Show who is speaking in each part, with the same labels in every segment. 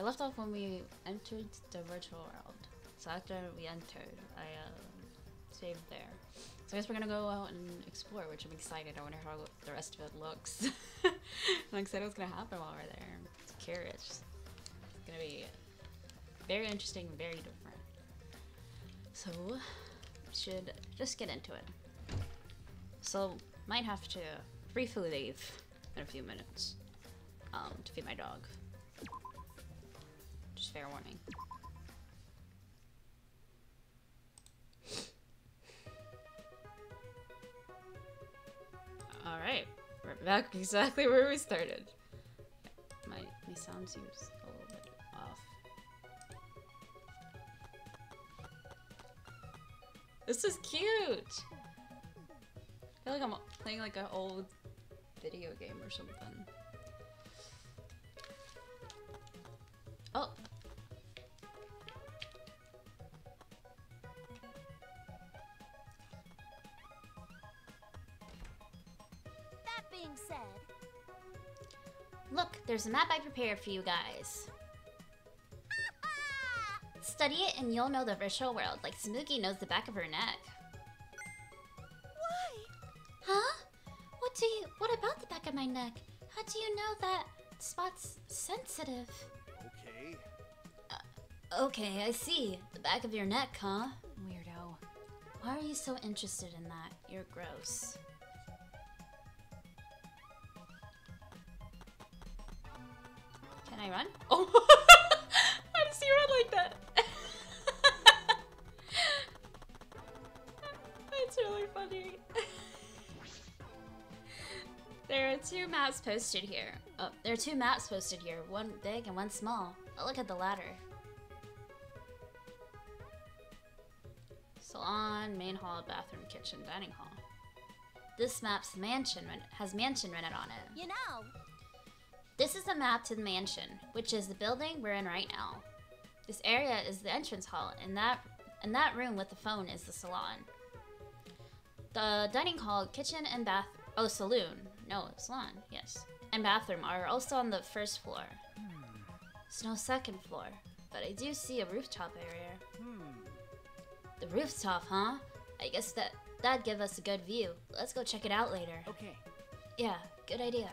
Speaker 1: I left off when we entered the virtual world. So after we entered, I saved there. So I guess we're gonna go out and explore, which I'm excited. I wonder how the rest of it looks. I'm excited what's gonna happen while we're there. I'm curious. It's gonna be very interesting, very different. So, should just get into it. So, might have to briefly leave in a few minutes to feed my dog. Just fair warning. Alright, we're back exactly where we started. My sound seems a little bit off. This is cute! I feel like I'm playing like an old video game or something. Oh!
Speaker 2: That being said,
Speaker 3: Look, there's a map I prepared for you guys. Study it and you'll know the virtual world like Smoogie knows the back of her neck.
Speaker 2: why?
Speaker 3: Huh? What about the back of my neck? How do you know that spot's sensitive?
Speaker 4: Okay.
Speaker 3: Okay, I see. The back of your neck, huh? Weirdo. Why are you so interested in that? You're gross. Can I run? Oh! Why does he run like that? That's really funny. There are two maps posted here. Oh, there are two maps posted here. One big and one small. I'll look at the latter. Salon, main hall, bathroom, kitchen, dining hall. This map's mansion has mansion written on it.
Speaker 2: You know,
Speaker 3: This is a map to the mansion, which is the building we're in right now. This area is the entrance hall, and that room with the phone is the salon. The dining hall, kitchen, and saloon. No, salon, yes. And bathroom are also on the first floor. There's no second floor, but I do see a rooftop area. The rooftop, huh? I guess that'd give us a good view. Let's go check it out later.
Speaker 4: Okay.
Speaker 3: Yeah, good idea.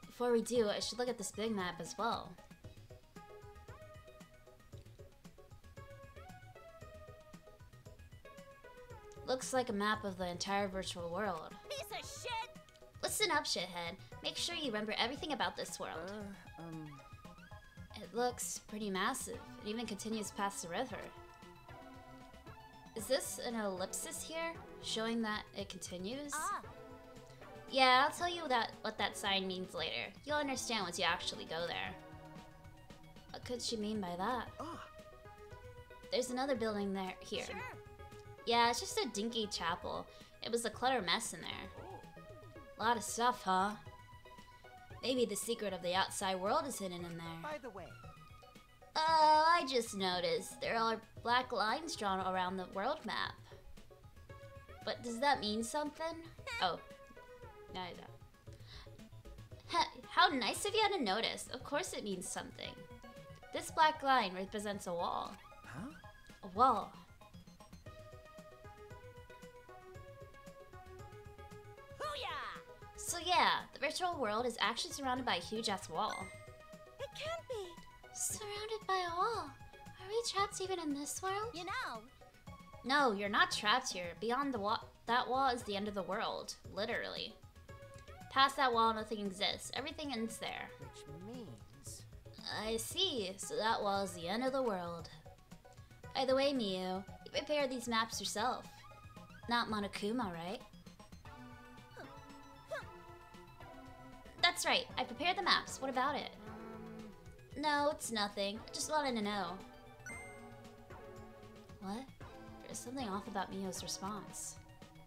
Speaker 3: Before we do, I should look at this big map as well. Looks like a map of the entire virtual world.
Speaker 2: piece of shit.
Speaker 3: Listen up, shithead. Make sure you remember everything about this world. It looks pretty massive. It even continues past the river. Is this an ellipsis here, showing that it continues?
Speaker 2: Ah,
Speaker 3: Yeah, I'll tell you what that sign means later. You'll understand once you actually go there. What could she mean by that? There's another building here.
Speaker 2: sure.
Speaker 3: Yeah, it's just a dinky chapel. It was a clutter mess in there. A lot of stuff, huh? Maybe the secret of the outside world is hidden in there.
Speaker 4: By the way,
Speaker 3: Oh, I just noticed there are black lines drawn around the world map. But does that mean something? Oh, no, I don't. How nice of you to notice. Of course it means something. This black line represents a wall.
Speaker 4: huh?
Speaker 3: A wall.
Speaker 2: Hoo-yah!
Speaker 3: So yeah, the virtual world is actually surrounded by a huge-ass wall.
Speaker 2: It can't be.
Speaker 3: Surrounded by a wall? Are we trapped even in this world?
Speaker 2: You know,
Speaker 3: No, you're not trapped here. Beyond the wall, that wall is the end of the world. Literally. Past that wall, nothing exists. Everything ends there.
Speaker 4: Which means
Speaker 3: I see. So that wall is the end of the world. By the way, Miyu, you prepared these maps yourself. Not Monokuma, right? That's right. I prepared the maps. What about it? No, it's nothing. I just wanted to know. What? There's something off about Miyo's response.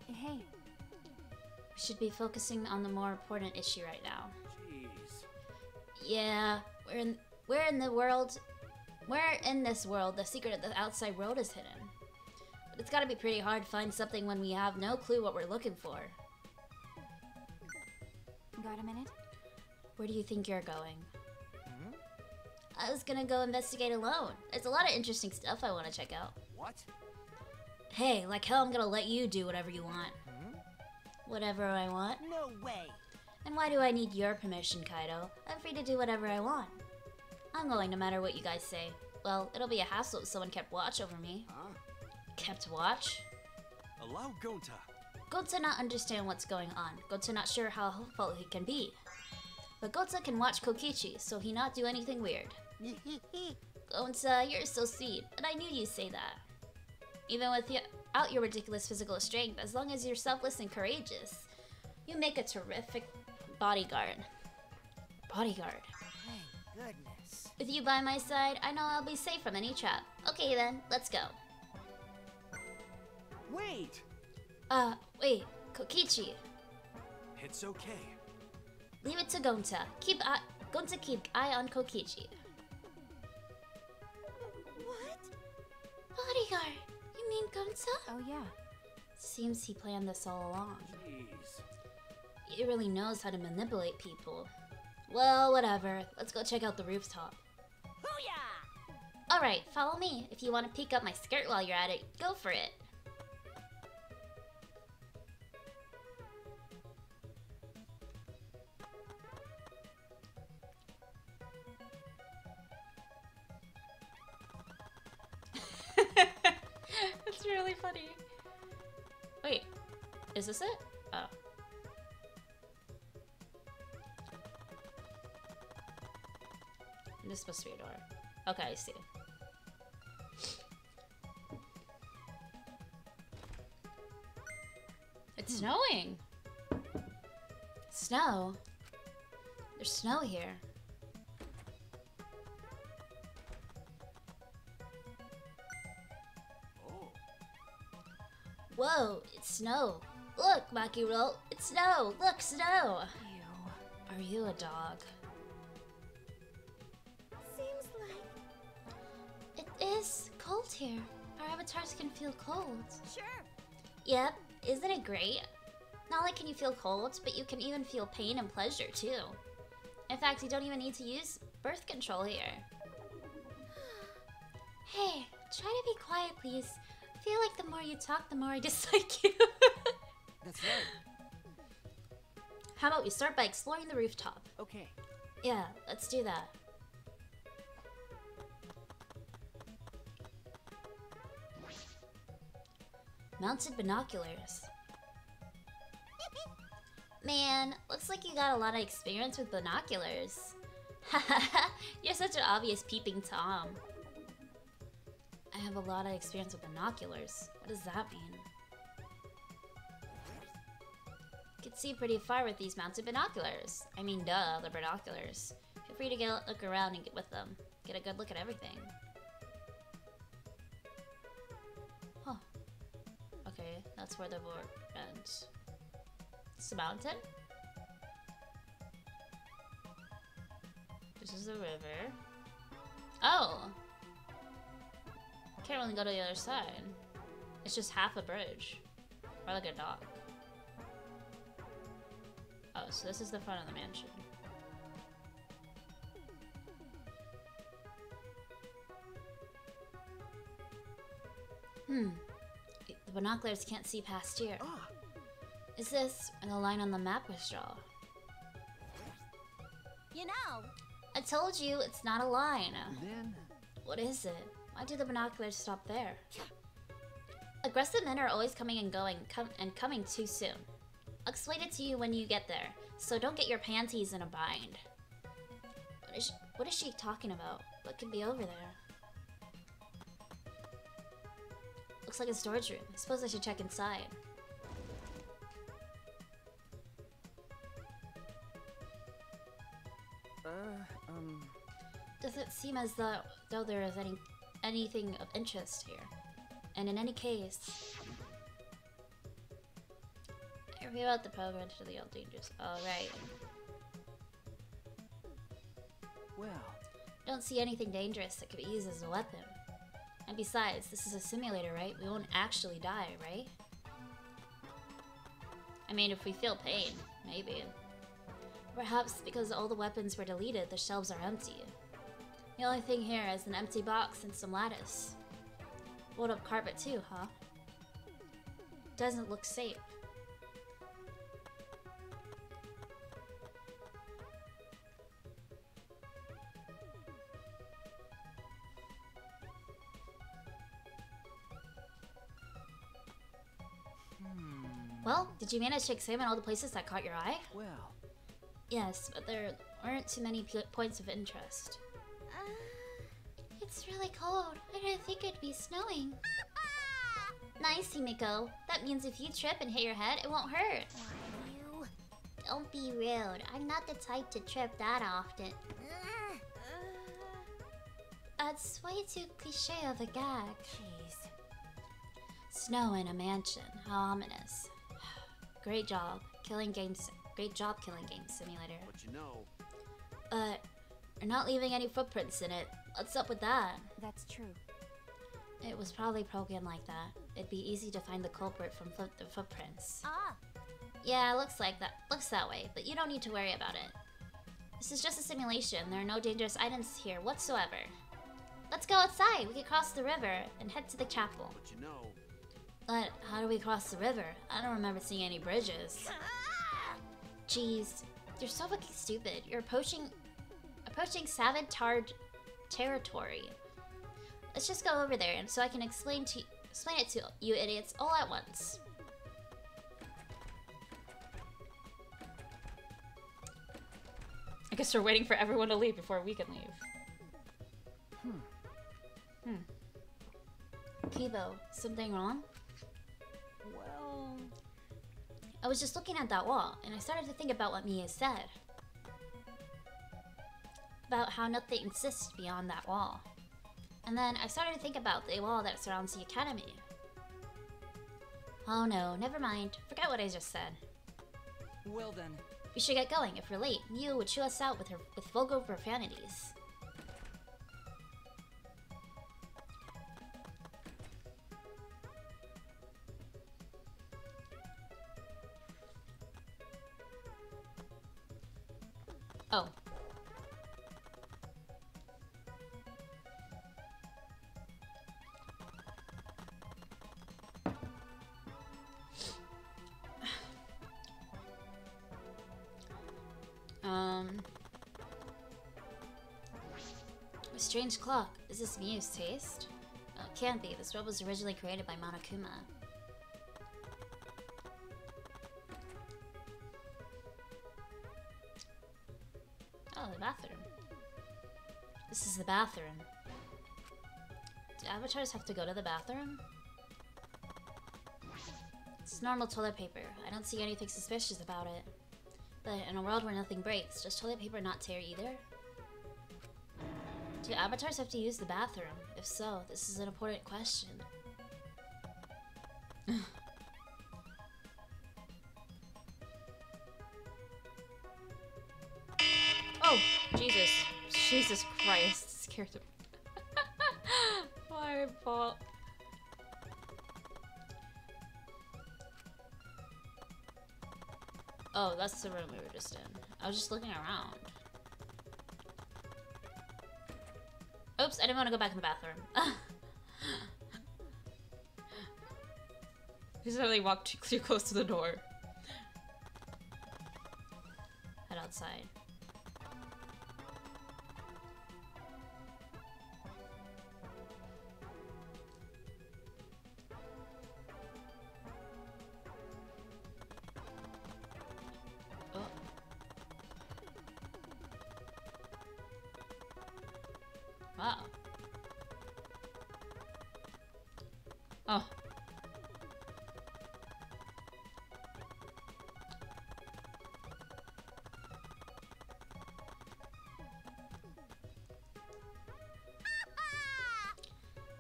Speaker 3: Hey. We should be focusing on the more important issue right now.
Speaker 4: jeez.
Speaker 3: Yeah, we're in the world. Where in this world the secret of the outside world is hidden. But it's gotta be pretty hard to find something when we have no clue what we're looking for.
Speaker 2: got a minute?
Speaker 3: Where do you think you're going?
Speaker 4: Hmm?
Speaker 3: I was gonna go investigate alone. There's a lot of interesting stuff I want to check out.
Speaker 4: What?
Speaker 3: Hey, like hell I'm gonna let you do whatever you want.
Speaker 4: Hmm?
Speaker 3: Whatever I want?
Speaker 2: No way.
Speaker 3: And why do I need your permission, Kaido? I'm free to do whatever I want. I'm going no matter what you guys say. Well, it'll be a hassle if someone kept watch over me.
Speaker 4: Huh?
Speaker 3: Kept watch?
Speaker 4: Allow Gonta.
Speaker 3: Gonta not understand what's going on. Gonta not sure how helpful he can be. But Gonta can watch Kokichi, so he not do anything weird. Gonta, you're so sweet, and I knew you'd say that. Even without your ridiculous physical strength, as long as you're selfless and courageous, you make a terrific bodyguard. Bodyguard.
Speaker 2: Thank goodness.
Speaker 3: With you by my side, I know I'll be safe from any trap. Okay then, let's go.
Speaker 4: Wait!
Speaker 3: Wait, Kokichi.
Speaker 4: It's okay.
Speaker 3: Leave it to Gonta. Gonta keep eye on Kokichi.
Speaker 2: What?
Speaker 3: Bodyguard? You mean Gonta?
Speaker 2: Oh yeah.
Speaker 3: Seems he planned this all along.
Speaker 4: Jeez.
Speaker 3: He really knows how to manipulate people. Well, whatever. Let's go check out the rooftop.
Speaker 2: Hoo-yah!
Speaker 3: Alright, follow me. If you want to peek up my skirt while you're at it, go for it. That's really funny. Wait, is this it? Oh. This is supposed to be a door. Okay, I see. It's snowing! Snow? There's snow here.
Speaker 4: Oh.
Speaker 3: Whoa, it's snow. Look, Makiro, it's snow. Look, snow.
Speaker 2: Ew.
Speaker 3: Are you a dog?
Speaker 2: Seems like...
Speaker 3: It is cold here. Our avatars can feel cold.
Speaker 2: Sure.
Speaker 3: Yep, isn't it great? Not only can you feel cold, but you can even feel pain and pleasure too. In fact, you don't even need to use birth control here. Hey, try to be quiet, please. I feel like the more you talk, the more I dislike you.
Speaker 4: That's right.
Speaker 3: How about we start by exploring the rooftop?
Speaker 4: Okay.
Speaker 3: Yeah, let's do that. Mounted binoculars. Man, looks like you got a lot of experience with binoculars. Hahaha, you're such an obvious peeping Tom. I have a lot of experience with binoculars. What does that mean? You can see pretty far with these mounted binoculars. I mean, duh, they're binoculars. Feel free to look around and get with them. Get a good look at everything. Huh. Okay, that's where the board ends. It's a mountain? This is the river. Oh! Can't really go to the other side. It's just half a bridge. Or like a dock. Oh, so this is the front of the mansion. The binoculars can't see past here.
Speaker 4: Ah.
Speaker 3: Is this where the line on the map was drawn?
Speaker 2: You know,
Speaker 3: I told you it's not a line.
Speaker 4: Then.
Speaker 3: What is it? Why do the binoculars stop there? Aggressive men are always coming and going, coming too soon. I'll explain it to you when you get there, so don't get your panties in a bind. What is she talking about? What could be over there? Looks like a storage room. I suppose I should check inside. Doesn't seem as though there is anything of interest here. And in any case, I review out the program to the old dangers. Alright.
Speaker 4: Well.
Speaker 3: Don't see anything dangerous that could be used as a weapon. And besides, this is a simulator, right? We won't actually die, right? I mean, if we feel pain, maybe. perhaps because all the weapons were deleted, the shelves are empty. The only thing here is an empty box and some lattice. Rolled up carpet too, huh? Doesn't look safe. Well, did you manage to examine all the places that caught your eye?
Speaker 4: Well,
Speaker 3: Yes, but there aren't too many points of interest. It's really cold. I didn't think it'd be snowing. Nice, Himiko. That means if you trip and hit your head, it won't hurt.
Speaker 2: You.
Speaker 3: Don't be rude. I'm not the type to trip that often. That's way too cliche of a gag.
Speaker 2: Jeez.
Speaker 3: Snow in a mansion. How ominous. Great job. Great job killing game simulator.
Speaker 4: but you know,
Speaker 3: You're not leaving any footprints in it. What's up with that?
Speaker 2: That's true.
Speaker 3: It was probably broken like that. It'd be easy to find the culprit from the footprints.
Speaker 2: Ah.
Speaker 3: Yeah, looks that way, but you don't need to worry about it. This is just a simulation. There are no dangerous items here whatsoever. Let's go outside. We can cross the river and head to the chapel.
Speaker 4: but you know,
Speaker 3: But how do we cross the river? I don't remember seeing any bridges. Jeez, you're so fucking stupid. You're approaching Savantard territory. Let's just go over there, and so I can explain it to you idiots all at once.
Speaker 1: I guess we're waiting for everyone to leave before we can leave.
Speaker 3: Kibo, something wrong?
Speaker 2: Well.
Speaker 3: I was just looking at that wall, and I started to think about what Mia said. About how nothing exists beyond that wall. And then I started to think about the wall that surrounds the academy. Oh no, never mind. Forget what I just said.
Speaker 2: Well then.
Speaker 3: We should get going. If we're late, Mia would chew us out with vulgar profanities. Oh. A strange clock. Is this Miu's taste? Oh, it can't be. This robot was originally created by Monokuma. Oh, the bathroom. This is the bathroom. Do avatars have to go to the bathroom? It's normal toilet paper. I don't see anything suspicious about it. But in a world where nothing breaks, does toilet paper not tear either? Do avatars have to use the bathroom? If so, this is an important question.
Speaker 1: Oh, Jesus. Jesus Christ. Scared him. My fault. Oh, that's the room we were just in. I was just looking around. Oops, I didn't want to go back in the bathroom. He suddenly walked too close to the door. Head outside. Oh. Wow. Oh.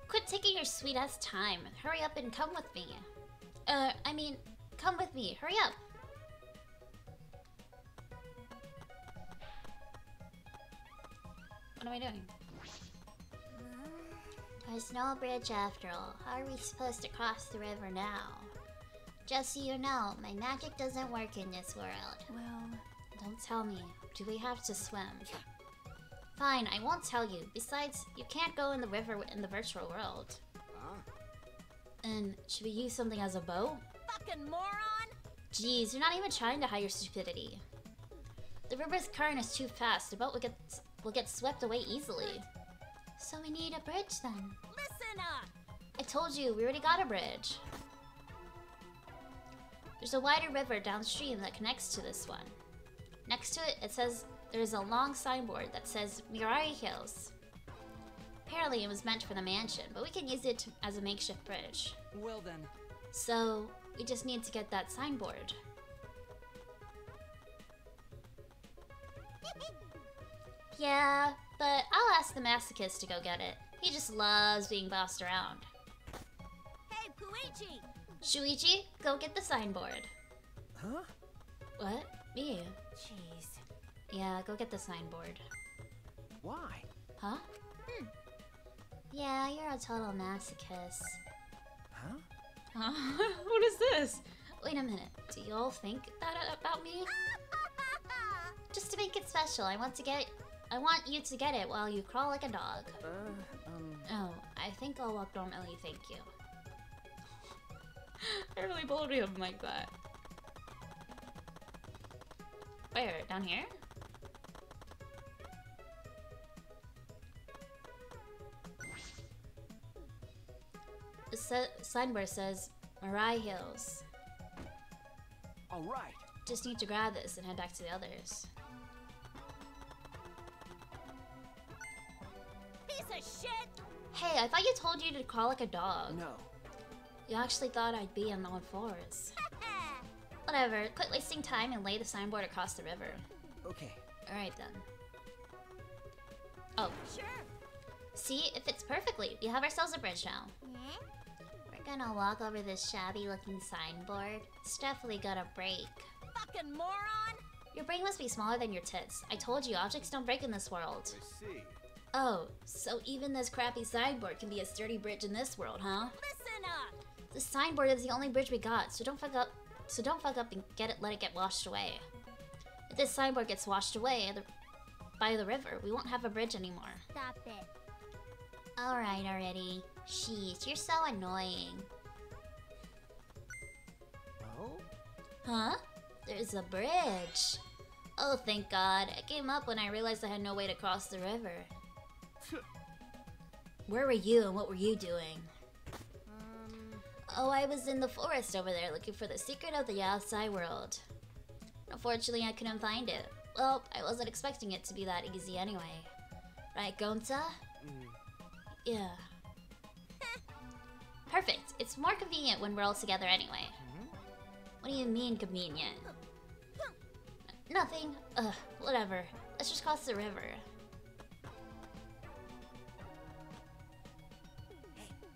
Speaker 3: Quit taking your sweet ass time. Hurry up and come with me. I mean, come with me. Hurry up.
Speaker 1: What am I doing?
Speaker 3: There's no bridge after all. How are we supposed to cross the river now? Just so you know, my magic doesn't work in this world.
Speaker 2: Well.
Speaker 3: Don't tell me. Do we have to swim? Fine, I won't tell you. Besides, you can't go in the river in the virtual world. And should we use something as a boat?
Speaker 2: Fucking moron!
Speaker 3: Jeez, you're not even trying to hide your stupidity. The river's current is too fast. The boat will get swept away easily. So we need a bridge then.
Speaker 2: Listen up!
Speaker 3: I told you, we already got a bridge. There's a wider river downstream that connects to this one. Next to it, it says there's a long signboard that says Mirai Hills. Apparently it was meant for the mansion, but we can use it as a makeshift bridge.
Speaker 2: Well then.
Speaker 3: So, we just need to get that signboard. Yeah, but I'll ask the masochist to go get it. He just loves being bossed around.
Speaker 2: Hey, Puichi!
Speaker 3: Shuichi, go get the signboard.
Speaker 4: Huh?
Speaker 3: What? Me?
Speaker 2: Jeez.
Speaker 3: Yeah, go get the signboard.
Speaker 4: Why?
Speaker 3: Huh? Yeah, you're a total masochist.
Speaker 4: Huh?
Speaker 1: Huh? What is this?
Speaker 3: Wait a minute, do y'all think that about me? Just to make it special, I want you to get it while you crawl like a dog. Oh, I think I'll walk normally, thank you.
Speaker 1: I really bullied him like that. Where? Down here?
Speaker 3: The signboard says Mirai Hills.
Speaker 4: All right.
Speaker 3: Just need to grab this and head back to the others.
Speaker 2: Piece of shit!
Speaker 3: Hey, I thought you told you to crawl like a dog.
Speaker 4: No.
Speaker 3: You actually thought I'd be on all fours. Whatever, quit wasting time and lay the signboard across the river.
Speaker 4: Okay.
Speaker 3: Alright then. Oh,
Speaker 2: Sure.
Speaker 3: see, it fits perfectly. We have ourselves a bridge now. We're gonna walk over this shabby looking signboard. It's definitely gonna break.
Speaker 2: Fucking moron!
Speaker 3: Your brain must be smaller than your tits. I told you, objects don't break in this world.
Speaker 4: I see.
Speaker 3: Oh, so even this crappy signboard can be a sturdy bridge in this world, huh?
Speaker 2: Listen up!
Speaker 3: The signboard is the only bridge we got, so don't fuck up and let it get washed away. If this signboard gets washed away by the river, we won't have a bridge anymore.
Speaker 2: Stop it.
Speaker 3: Alright already. Sheesh, you're so annoying.
Speaker 4: Oh?
Speaker 3: Huh? There's a bridge. Oh, thank God. I came up when I realized I had no way to cross the river. Where were you and what were you doing? Oh, I was in the forest over there looking for the secret of the outside world. Unfortunately, I couldn't find it. Well, I wasn't expecting it to be that easy anyway. Right, Gonta? Yeah. Perfect. It's more convenient when we're all together anyway. What do you mean convenient? Nothing. Ugh, whatever. Let's just cross the river.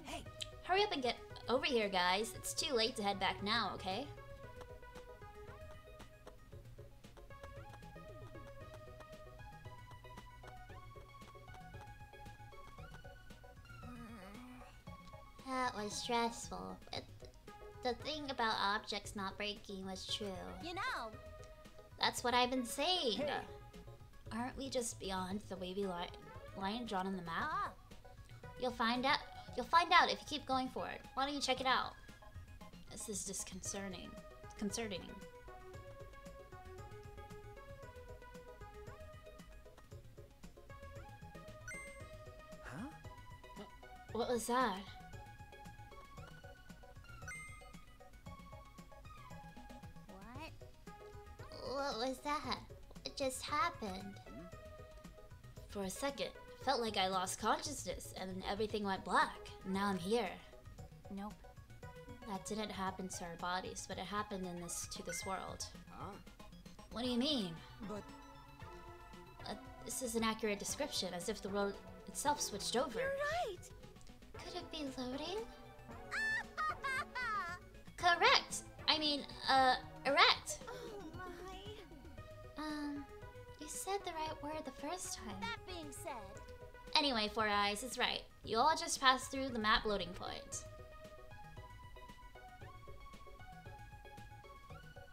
Speaker 2: Hey!
Speaker 3: Hurry up and get over here, guys. It's too late to head back now, okay? That was stressful, but the thing about objects not breaking was true.
Speaker 2: You know,
Speaker 3: That's what I've been saying.
Speaker 4: Hey.
Speaker 3: Aren't we just beyond the wavy line drawn on the map?
Speaker 2: ah,
Speaker 3: You'll find out. You'll find out if you keep going for it. Why don't you check it out? This is disconcerting. Concerning.
Speaker 4: Huh?
Speaker 3: What was that?
Speaker 2: what?
Speaker 3: What was that? What just happened? For a second, it felt like I lost consciousness and then everything went black. Now I'm here.
Speaker 2: Nope.
Speaker 3: That didn't happen to our bodies, but it happened to this world.
Speaker 4: Huh?
Speaker 3: What do you mean?
Speaker 2: But
Speaker 3: This is an accurate description, as if the world itself switched over.
Speaker 2: you're right!
Speaker 3: Could it be loading? Correct! I mean, erect!
Speaker 2: Oh my.
Speaker 3: You said the right word the first time.
Speaker 2: That being said,
Speaker 3: Anyway, Four Eyes is right. You all just passed through the map loading point.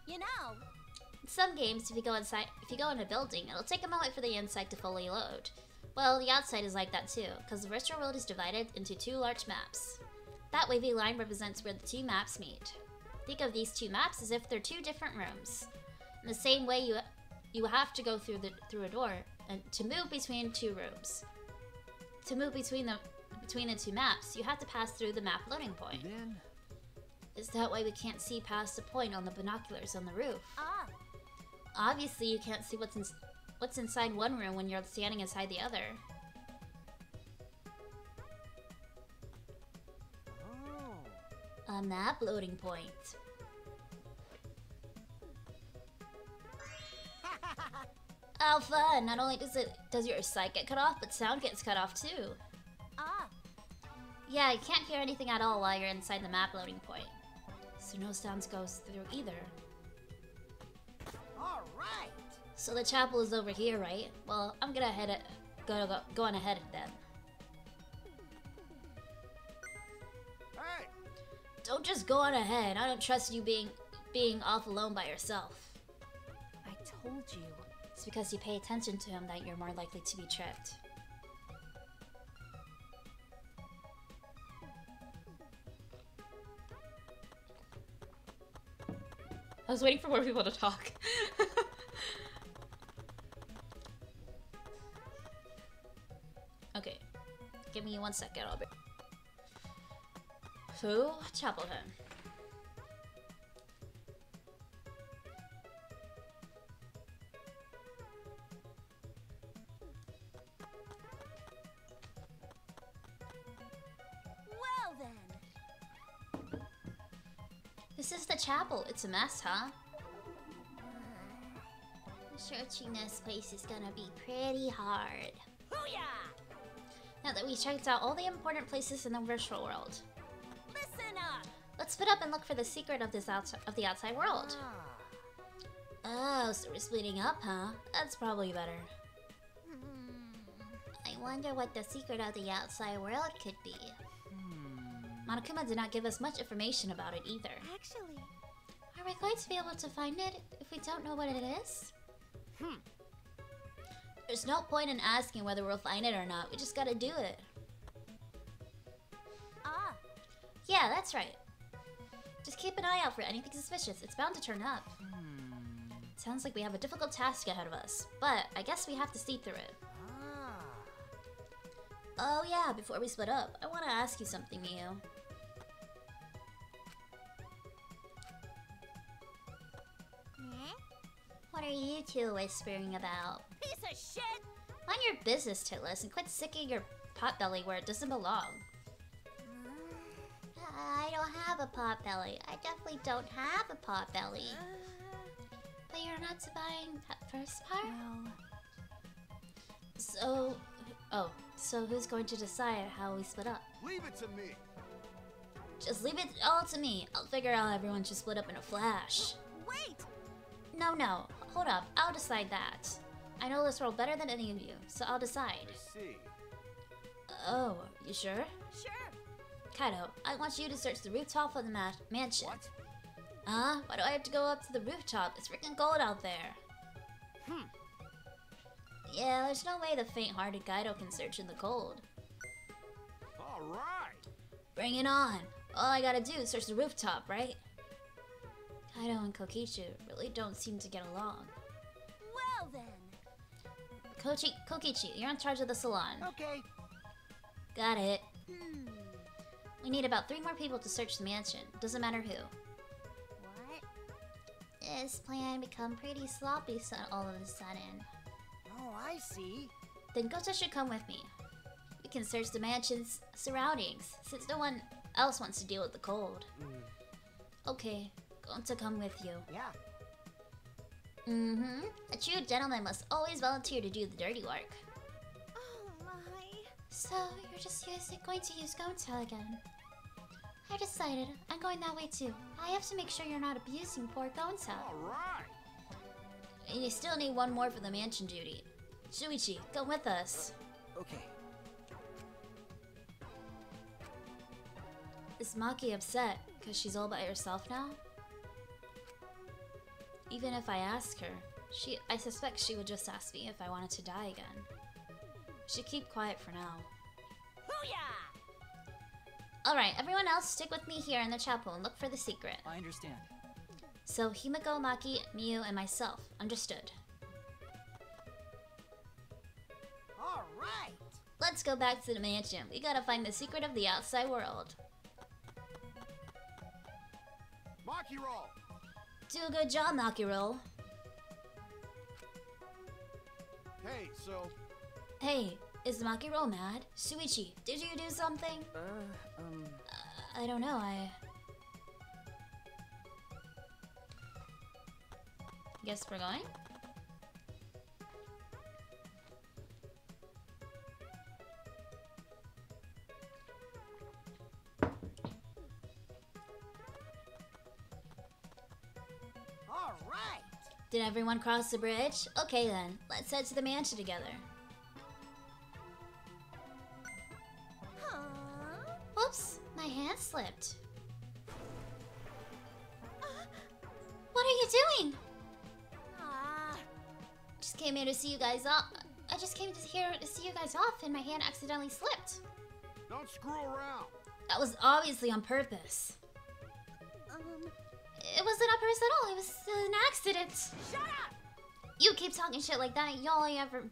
Speaker 2: you know,
Speaker 3: some games, if you go in a building, it'll take a moment for the inside to fully load. Well, the outside is like that too, because the virtual world is divided into 2 large maps. That wavy line represents where the 2 maps meet. Think of these 2 maps as if they're 2 different rooms. In the same way, you have to go through a door and to move between 2 rooms. To move between the 2 maps, you have to pass through the map loading point.
Speaker 4: Then
Speaker 3: Is that why we can't see past the point on the binoculars on the roof?
Speaker 2: Ah,
Speaker 3: Obviously, you can't see what's inside one room when you're standing inside the other.
Speaker 4: oh,
Speaker 3: A map loading point. How fun! Not only does your sight get cut off, but sound gets cut off too.
Speaker 2: ah,
Speaker 3: Yeah, you can't hear anything at all while you're inside the map loading point. So no sounds goes through either.
Speaker 4: all right.
Speaker 3: So the chapel is over here, right? Well, I'm gonna go on ahead then.
Speaker 4: Hey,
Speaker 3: Don't just go on ahead. I don't trust you being off alone by yourself.
Speaker 2: I told you.
Speaker 3: It's because you pay attention to him that you're more likely to be tricked.
Speaker 1: I was waiting for more people to talk.
Speaker 3: Okay, give me 1 second. I'll be. So, chapel then.
Speaker 2: Well then.
Speaker 3: This is the chapel. It's a mess, huh? Searching this place is gonna be pretty hard.
Speaker 2: Booyah!
Speaker 3: Now that we've checked out all the important places in the virtual world,
Speaker 2: Listen up.
Speaker 3: let's split up and look for the secret of the outside world. Oh, so we're splitting up, huh? That's probably better. I wonder what the secret of the outside world could be. Monokuma did not give us much information about it either.
Speaker 2: Actually,
Speaker 3: Are we going to be able to find it if we don't know what it is? There's no point in asking whether we'll find it or not. We just gotta do it.
Speaker 2: ah,
Speaker 3: Yeah, that's right. Just keep an eye out for anything suspicious. It's bound to turn up. Sounds like we have a difficult task ahead of us, but I guess we have to see through it. Oh yeah, before we split up, I want to ask you something, Miyu. What are you two whispering about?
Speaker 2: piece of shit.
Speaker 3: Mind your business, Titless, and quit sticking your potbelly where it doesn't belong. I don't have a potbelly. I definitely don't have a potbelly. But you're not buying that first part?
Speaker 2: No.
Speaker 3: So who's going to decide how we split up?
Speaker 4: Leave it to me.
Speaker 3: Just leave it all to me. I'll figure out how everyone should split up in a flash.
Speaker 2: Wait.
Speaker 3: No, hold up. I'll decide that. I know this world better than any of you, so I'll decide.
Speaker 4: I see.
Speaker 3: Oh, you sure?
Speaker 2: Sure.
Speaker 3: Kaido, I want you to search the rooftop of the mansion.
Speaker 4: What?
Speaker 3: Why do I have to go up to the rooftop? It's freaking cold out there. Yeah, there's no way the faint-hearted Kaido can search in the cold.
Speaker 4: All right.
Speaker 3: Bring it on. All I gotta do is search the rooftop, right? Kaido and Kokichi really don't seem to get along.
Speaker 2: Well then.
Speaker 3: Kokichi, you're in charge of the salon.
Speaker 4: Okay.
Speaker 3: Got it.
Speaker 2: Hmm.
Speaker 3: We need about 3 more people to search the mansion. Doesn't matter who.
Speaker 2: What?
Speaker 3: This plan become pretty sloppy all of a sudden.
Speaker 4: Oh, I see.
Speaker 3: Then Goto should come with me. We can search the mansion's surroundings, since no one else wants to deal with the cold. Okay, Goto come with you.
Speaker 4: Yeah.
Speaker 3: A true gentleman must always volunteer to do the dirty work.
Speaker 2: Oh my.
Speaker 3: So, you're just going to use Goto again? I decided. I'm going that way too. I have to make sure you're not abusing poor Goto.
Speaker 4: All right.
Speaker 3: And you still need 1 more for the mansion duty. Shuichi, come with us.
Speaker 4: Okay.
Speaker 3: Is Maki upset because she's all by herself now? Even if I ask her, I suspect she would just ask me if I wanted to die again. Should keep quiet for now.
Speaker 2: Booyah!
Speaker 3: Alright, everyone else stick with me here in the chapel and look for the secret.
Speaker 5: I understand.
Speaker 3: So Himiko, Maki, Miyu, and myself. Understood.
Speaker 4: All right.
Speaker 3: Let's go back to the mansion. We gotta find the secret of the outside world.
Speaker 4: Maki roll.
Speaker 3: Do a good job, Makiro.
Speaker 4: Hey, so
Speaker 3: Hey, is Makiro mad? Shuichi, did you do something? I don't know, Guess we're going?
Speaker 4: all right.
Speaker 3: Did everyone cross the bridge? Okay then, let's head to the mansion together.
Speaker 2: Huh?
Speaker 3: Whoops, my hand slipped. What are you doing?
Speaker 2: Ah,
Speaker 3: Just came here to see you guys off. I just came here to see you guys off and my hand accidentally slipped.
Speaker 4: Don't screw around.
Speaker 3: That was obviously on purpose. It wasn't on purpose at all, it was an accident.
Speaker 2: shut up!
Speaker 3: You keep talking shit like that, you'll only ever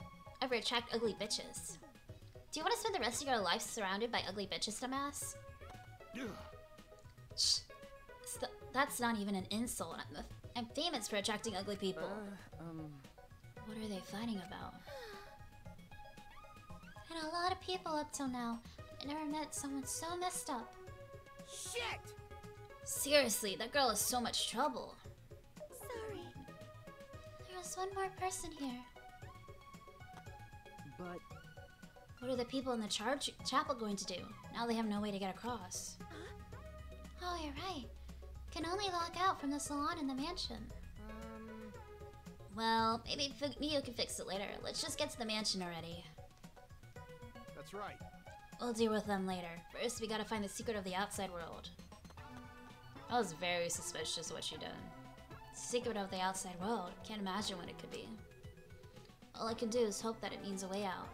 Speaker 3: attract ugly bitches. Do you want to spend the rest of your life surrounded by ugly bitches, dumbass?
Speaker 4: Ugh.
Speaker 3: Shh. That's not even an insult. I'm famous for attracting ugly people. What are they fighting about? And a lot of people up till now. I never met someone so messed up.
Speaker 4: Shit.
Speaker 3: Seriously, that girl is so much trouble.
Speaker 2: Sorry.
Speaker 3: There was one more person here.
Speaker 5: But
Speaker 3: What are the people in the chapel going to do? Now they have no way to get across. Oh, you're right. Can only log out from the salon in the mansion. Well, maybe Miyu can fix it later. Let's just get to the mansion already.
Speaker 4: That's right.
Speaker 3: We'll deal with them later. First, we gotta find the secret of the outside world. That was very suspicious what she done. Secret of the outside world. Can't imagine what it could be. All I can do is hope that it means a way out.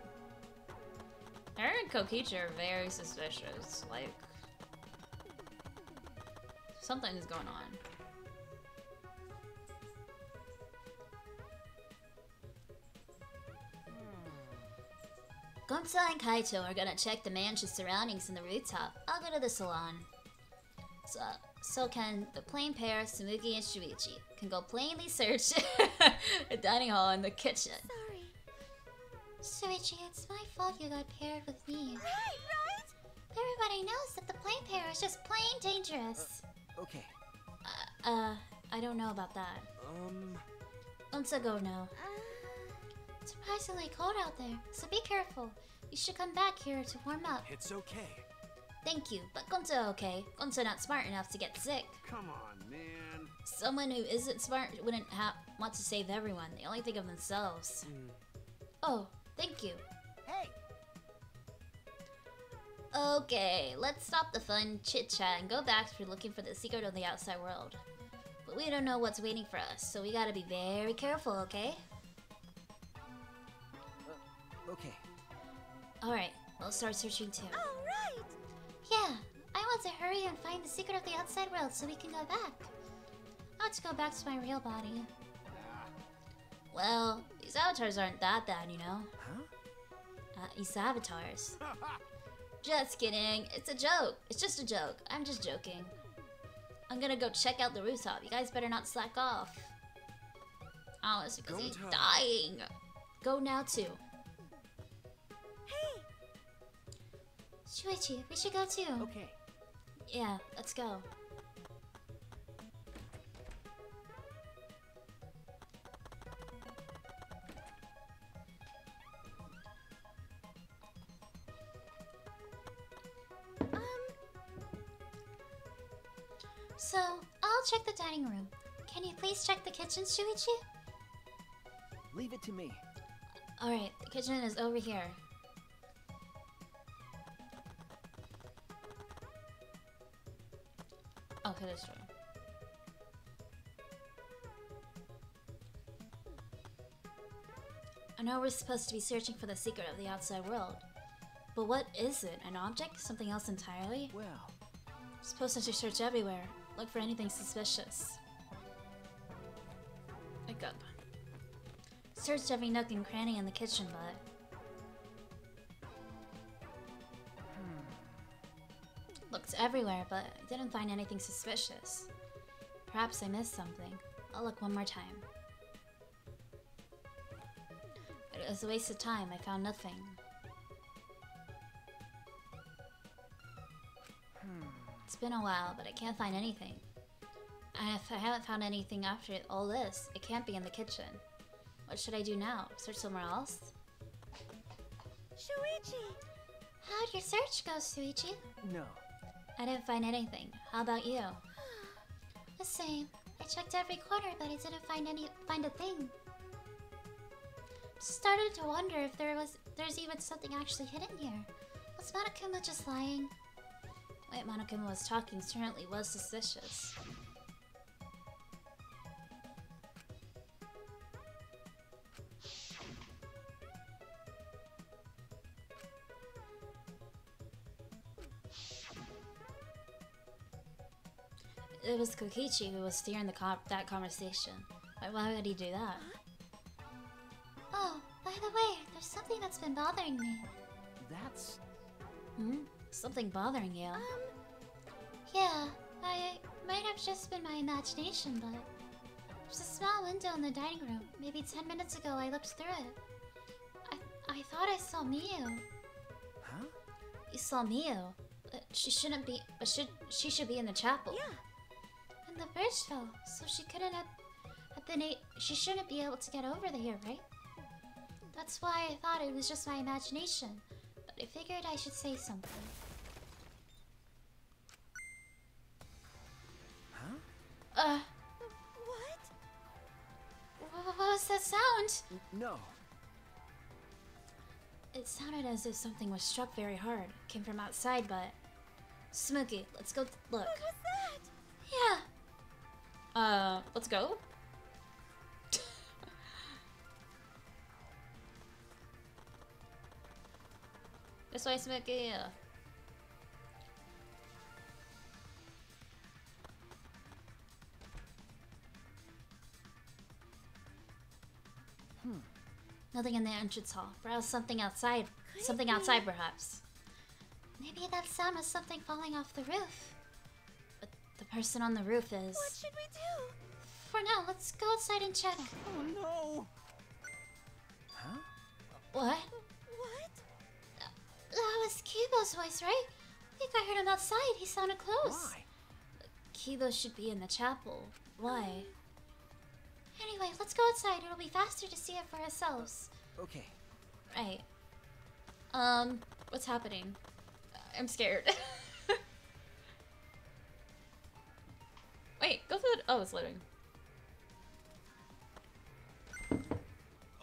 Speaker 1: Her and Kokichi are very suspicious. Like, something is going on.
Speaker 3: Gonta and Kaito are gonna check the mansion's surroundings in the rooftop. I'll go to the salon. So can the plain pair, Tsumugi and Shuichi, can go plainly search the dining hall and the kitchen.
Speaker 2: Sorry.
Speaker 3: Shuichi, it's my fault you got paired with me.
Speaker 2: Right?
Speaker 3: Everybody knows that the plain pair is just plain dangerous.
Speaker 5: okay.
Speaker 3: I don't know about that. Gonta go now. It's surprisingly cold out there, so be careful. You should come back here to warm up.
Speaker 5: It's okay.
Speaker 3: Thank you, but Gonta okay. Gonta not smart enough to get sick.
Speaker 4: Come on, man.
Speaker 3: Someone who isn't smart wouldn't want to save everyone. They only think of themselves. Oh, thank you.
Speaker 4: Hey.
Speaker 3: Okay, let's stop the fun chit-chat and go back to looking for the secret of the outside world. But we don't know what's waiting for us, so we gotta be very careful, okay?
Speaker 5: Okay.
Speaker 3: Alright, I'll start searching too.
Speaker 2: All right.
Speaker 3: Yeah, I want to hurry and find the secret of the outside world so we can go back. I want to go back to my real body. Well, these avatars aren't that bad, you know?
Speaker 5: Huh?
Speaker 3: These avatars. Just kidding. It's a joke. It's just a joke. I'm just joking. I'm gonna go check out the rooftop. You guys better not slack off. Oh, it's because he's
Speaker 5: Go
Speaker 3: dying. Go now too.
Speaker 2: Hey.
Speaker 3: Shuichi, we should go too.
Speaker 5: Okay.
Speaker 3: Yeah, let's go. So, I'll check the dining room. Can you please check the kitchen, Shuichi?
Speaker 5: Leave it to me.
Speaker 3: Alright, the kitchen is over here.
Speaker 1: Okay, this way.
Speaker 3: know we're supposed to be searching for the secret of the outside world. But what is it? An object? Something else entirely?
Speaker 5: Well,
Speaker 3: We're supposed to search everywhere. Look for anything suspicious. Wake up. Searched every nook and cranny in the kitchen, but... Looked everywhere, but didn't find anything suspicious. Perhaps I missed something. I'll look one more time. It was a waste of time. I found nothing. It's been a while, but I can't find anything. And if I haven't found anything after all this, it can't be in the kitchen. What should I do now? Search somewhere else?
Speaker 2: Shuichi!
Speaker 3: How'd your search go, Suichi?
Speaker 5: no.
Speaker 3: I didn't find anything. How about you? The same. I checked every corner, but I didn't find a thing. Started to wonder if there's even something actually hidden here. Was Monokuma just lying? The way Monokuma was talking certainly was suspicious. It was Kokichi who was steering that conversation. Why would he do that? Oh, by the way, there's something that's been bothering me.
Speaker 5: That's...
Speaker 3: Something bothering you? Yeah, I might have just been my imagination, but there's a small window in the dining room. Maybe 10 minutes ago I looked through it. I thought I saw Miyu.
Speaker 5: Huh?
Speaker 3: You saw Miyu? She shouldn't be, but she should be in the chapel.
Speaker 2: Yeah.
Speaker 3: And the bridge fell, so she couldn't have been she shouldn't be able to get over here, right? That's why I thought it was just my imagination, but I figured I should say something.
Speaker 5: Huh?
Speaker 3: What was that sound?
Speaker 5: No.
Speaker 3: It sounded as if something was struck very hard. It came from outside, but... Smokey, let's go look.
Speaker 2: What was that?
Speaker 3: Yeah.
Speaker 1: Let's go. This way, Smokey.
Speaker 3: Nothing in the entrance hall. Perhaps something outside. Something outside, perhaps. Maybe that sound was something falling off the roof. But the person on the roof is...
Speaker 2: What should we do?
Speaker 3: For now, let's go outside and check.
Speaker 5: Oh no! Huh?
Speaker 3: What?
Speaker 2: What?
Speaker 3: That was Kibo's voice, right? I think I heard him outside. He sounded close.
Speaker 5: Why?
Speaker 3: Kibo should be in the chapel. Why? Anyway, let's go outside. It'll be faster to see it for ourselves.
Speaker 5: Okay.
Speaker 3: Right.
Speaker 1: What's happening? I'm scared. Wait, go through the... Oh, it's loading.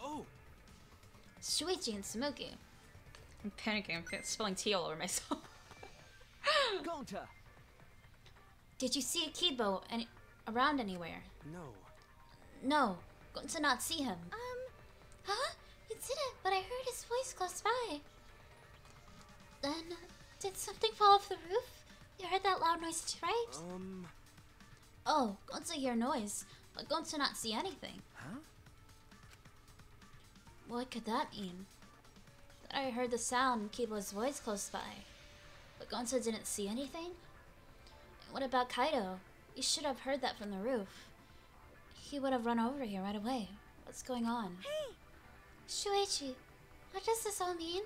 Speaker 5: Oh!
Speaker 3: Shuichi and Smoky.
Speaker 1: I'm panicking. I'm spilling tea all over myself.
Speaker 5: Gonta!
Speaker 3: Did you see Kibo around anywhere?
Speaker 5: No.
Speaker 3: No. Going to not see him. Huh? You didn't, but I heard his voice close by. Then, did something fall off the roof? You heard that loud noise too, right? Oh, going to hear noise, but going to not see anything.
Speaker 5: Huh?
Speaker 3: What could that mean? That I heard the sound and Kibo's voice close by, but Gonzo didn't see anything? And what about Kaido? He should have heard that from the roof. He would have run over here right away. What's going on?
Speaker 2: Hey!
Speaker 3: Shuichi, what does this all mean?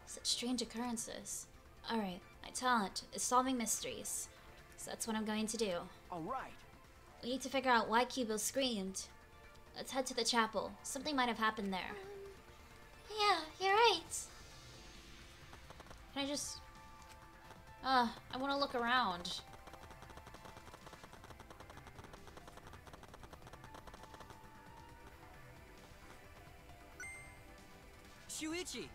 Speaker 3: Such strange occurrences. Alright, my talent is solving mysteries. So that's what I'm going to do.
Speaker 5: Alright.
Speaker 3: We need to figure out why Kibo screamed. Let's head to the chapel. Something might have happened there. Yeah, you're right.
Speaker 1: Can I just... I want to look around.
Speaker 5: Shuichi!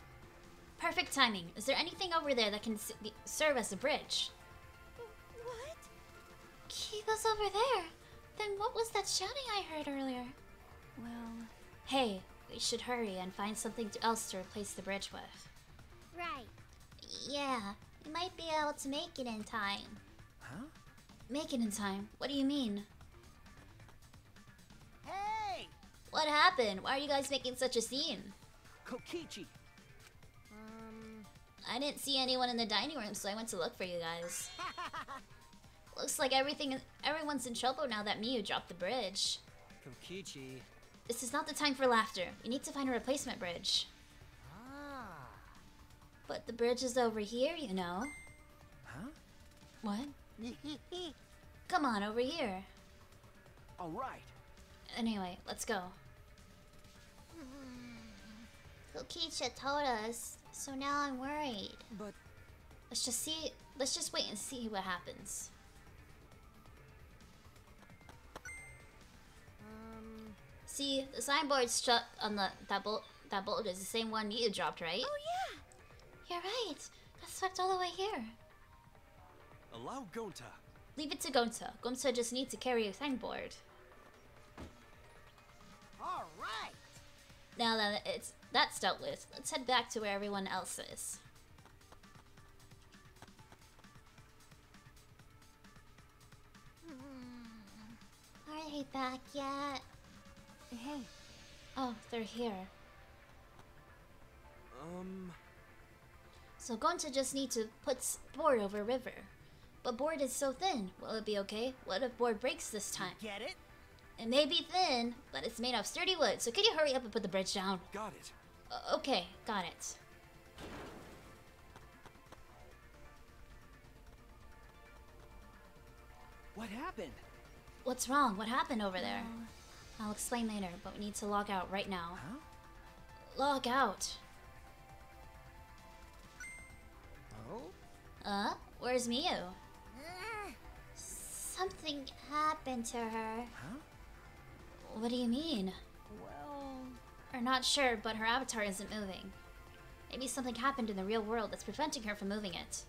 Speaker 3: Perfect timing. Is there anything over there that can serve as a bridge?
Speaker 2: What?
Speaker 3: Kibo's over there. Then what was that shouting I heard earlier?
Speaker 2: Well...
Speaker 3: Hey, We should hurry and find something else to replace the bridge with.
Speaker 2: Right.
Speaker 3: Yeah, we might be able to make it in time.
Speaker 5: Huh?
Speaker 3: Make it in time? What do you mean?
Speaker 4: Hey!
Speaker 3: What happened? Why are you guys making such a scene?
Speaker 5: Kokichi!
Speaker 3: I didn't see anyone in the dining room, so I went to look for you guys. Looks like everyone's in trouble now that Miyu dropped the bridge.
Speaker 5: Kokichi.
Speaker 3: This is not the time for laughter. We need to find a replacement bridge.
Speaker 5: Ah.
Speaker 3: But the bridge is over here, you know.
Speaker 5: Huh?
Speaker 3: What? Come on, over here.
Speaker 5: Alright.
Speaker 3: Anyway, let's go. Kokicha told us, so now I'm worried.
Speaker 5: But
Speaker 3: Let's just wait and see what happens. See, the signboard stuck on that bolt is the same one you dropped, right?
Speaker 2: Oh yeah.
Speaker 3: You're right. That's stuck all the way here.
Speaker 5: allow Gonta.
Speaker 3: Leave it to Gonta. Gonta just needs to carry a signboard.
Speaker 4: All right.
Speaker 3: Now that that's dealt with, let's head back to where everyone else is. Are they back yet?
Speaker 2: Hey.
Speaker 3: Oh, they're here. So Gonta just need to put board over river. But board is so thin. Will it be okay? What if board breaks this time?
Speaker 4: Get it?
Speaker 3: It may be thin, but it's made of sturdy wood, so could you hurry up and put the bridge down?
Speaker 5: Got it.
Speaker 3: Okay, got it.
Speaker 5: What happened?
Speaker 3: What's wrong? What happened over there? I'll explain later, but we need to log out right now.
Speaker 5: Huh?
Speaker 3: Log out.
Speaker 5: Oh?
Speaker 3: Where's Miyu? Something happened to her.
Speaker 5: Huh?
Speaker 3: What do you mean?
Speaker 2: Well.
Speaker 3: We're not sure, but her avatar isn't moving. Maybe something happened in the real world that's preventing her from moving it.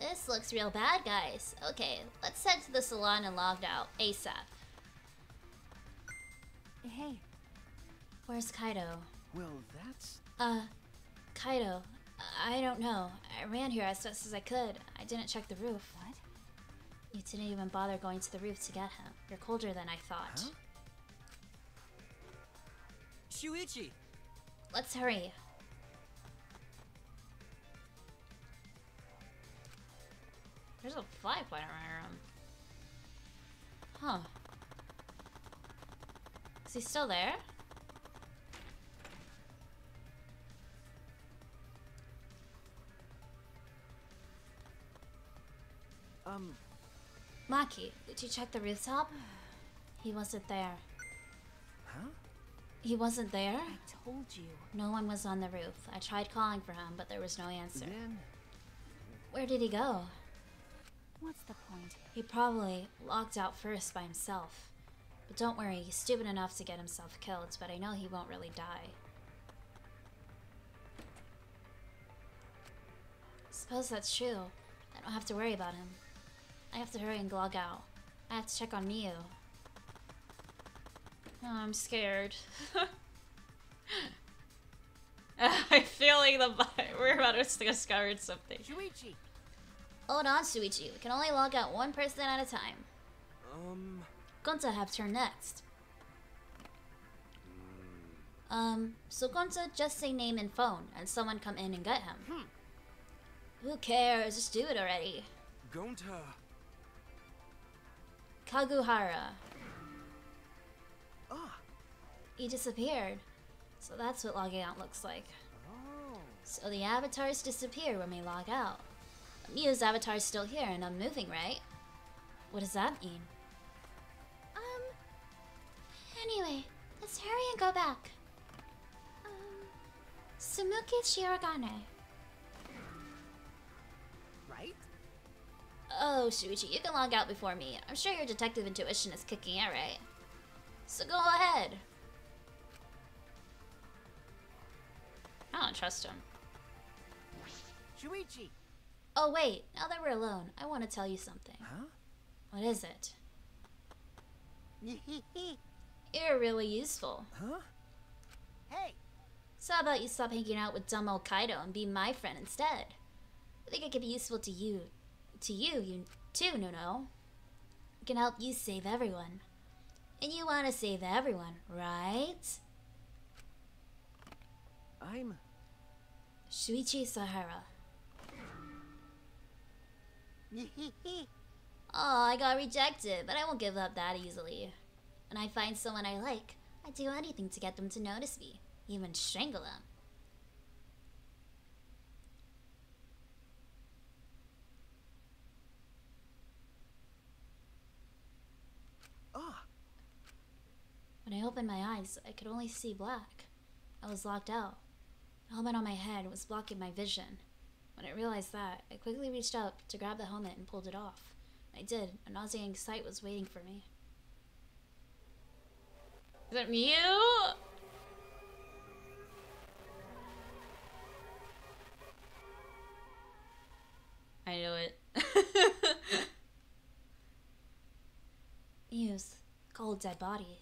Speaker 3: This looks real bad, guys. Okay, let's head to the salon and log out ASAP.
Speaker 2: Hey.
Speaker 3: Where's Kaido?
Speaker 5: Well, that's...
Speaker 3: Kaido, I don't know. I ran here as fast as I could. I didn't check the roof.
Speaker 2: What?
Speaker 3: You didn't even bother going to the roof to get him. You're colder than I thought.
Speaker 5: Huh? Shuichi!
Speaker 3: Let's hurry. There's a fly flying around my room. Huh. Is he still there? Maki, did you check the rooftop? He wasn't there.
Speaker 5: Huh?
Speaker 3: He wasn't there?
Speaker 2: I told you.
Speaker 3: No one was on the roof. I tried calling for him, but there was no answer.
Speaker 5: Then...
Speaker 3: Where did he go?
Speaker 2: What's the point?
Speaker 3: He probably logged out first by himself. But don't worry, he's stupid enough to get himself killed, but I know he won't really die. Suppose that's true. I don't have to worry about him. I have to hurry and log out. I have to check on Miyu. Oh, I'm scared. I'm feeling we're about to discover something.
Speaker 4: Shuichi.
Speaker 3: Hold on, Shuichi. We can only log out one person at a time. Gonta have turn next. So Gonta just say name and phone, and someone come in and get him. Who cares? Just do it already.
Speaker 5: Gonta.
Speaker 3: Kaguhara.
Speaker 5: Ah.
Speaker 3: He disappeared. So that's what logging out looks like.
Speaker 5: Oh.
Speaker 3: So the avatars disappear when we log out. Miyu's avatar is still here and unmoving, right? What does that mean? Anyway, let's hurry and go back. Sumuki Shirogane.
Speaker 4: Right?
Speaker 3: Oh, Shuichi, you can log out before me. I'm sure your detective intuition is kicking in, right? So go ahead. I don't trust him.
Speaker 4: Shuichi.
Speaker 3: Oh wait, now that we're alone, I want to tell you something.
Speaker 5: Huh?
Speaker 3: What is it? You're really useful.
Speaker 5: Huh?
Speaker 4: Hey,
Speaker 3: So how about you stop hanging out with dumb old Kaido and be my friend instead? I think I could be useful to you. You too, Nuno. I can help you save everyone. And you want to save everyone, right?
Speaker 5: I'm...
Speaker 3: Shuichi Sahara. Oh, I got rejected, but I won't give up that easily. When I find someone I like, I'd do anything to get them to notice me, even strangle them.
Speaker 5: Ah!
Speaker 3: When I opened my eyes, I could only see black. I was locked out. The helmet on my head was blocking my vision. When I realized that, I quickly reached up to grab the helmet and pulled it off. I did. A nauseating sight was waiting for me. Is it Mew? I knew it. Mew's cold dead body.